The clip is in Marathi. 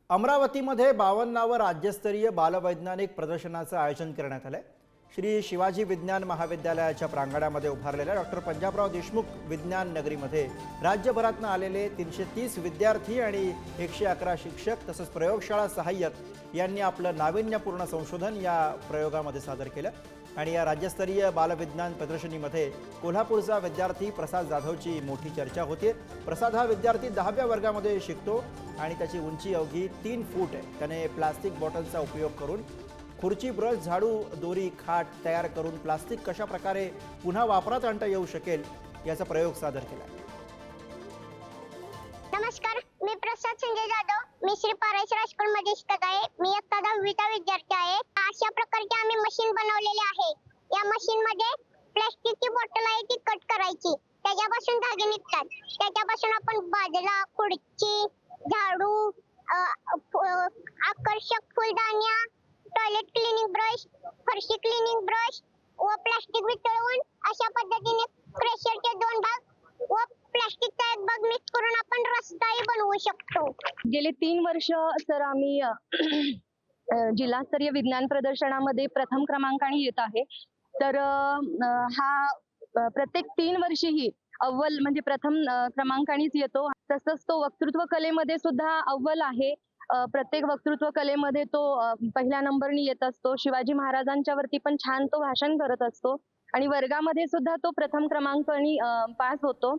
अमरावतीमध्ये 52वे राज्यस्तरीय बालवैज्ञानिक प्रदर्शनाचं आयोजन करण्यात आलं आहे। श्री शिवाजी विज्ञान महाविद्यालयाच्या प्रांगणामध्ये उभारलेल्या डॉक्टर पंजाबराव देशमुख विज्ञान नगरीमध्ये राज्यभरातून आलेले 330 विद्यार्थी आणि 111 शिक्षक तसंच प्रयोगशाळा सहाय्यक यांनी आपलं नाविन्यपूर्ण संशोधन या प्रयोगामध्ये सादर केलं। आणि या राज्यस्तरीय बालविज्ञान प्रदर्शनीमध्ये कोल्हापूरचा विद्यार्थी प्रसाद जाधवची मोठी चर्चा होते। प्रसाद हा विद्यार्थी 10व्या वर्गामध्ये शिकतो आणि त्याची उंची अवघी 3 फूट आहे। त्याने प्लास्टिक बॉटलचा उपयोग करून खुर्ची, ब्रश, झाडू, दोरी, खाट तयार करून प्लास्टिक कशा प्रकारे पुन्हा वापरात आणता येऊ शकेल याचा प्रयोग सादर केला। नमस्कार, मी प्रसाद संजय जाधव। मी श्री पाराशर हायस्कूलमध्ये शिकत आहे। मी इयत्ता 10वीचा विद्यार्थी आहे। अशा प्रकारची आम्ही मशीन बनवलेली आहे। या मशीन मध्ये प्लास्टिकची बॉटल आहे ती कट करायची, त्याच्यापासून धागे निघतात। त्याच्यापासून आपण बाजला, खुर्ची, झाडू, आकर्षक फुलदाण्या, टॉयलेट क्लिनिंग ब्रश, फरशी क्लिनिंग ब्रश व प्लास्टिक वितळवून अशा पद्धतीने क्रेशरचे 2 भाग व प्लास्टिकचा 1 भाग मिक्स करून आपण रस्ताही बनवू शकतो। गेले 3 वर्ष सर आम्ही जिल्हास्तरीय विज्ञान प्रदर्शनामध्ये प्रथम क्रमांकाने येत आहे। तर हा प्रत्येक 3 वर्षीही अव्वल म्हणजे प्रथम क्रमांकानेच येतो। तसंच तो वक्तृत्व कलेमध्ये सुद्धा अव्वल आहे। प्रत्येक वक्तृत्व कलेमध्ये तो पहिल्या नंबरनी येत असतो। शिवाजी महाराजांच्या वरती पण छान तो भाषण करत असतो आणि वर्गामध्ये सुद्धा तो प्रथम क्रमांकाने पास होतो।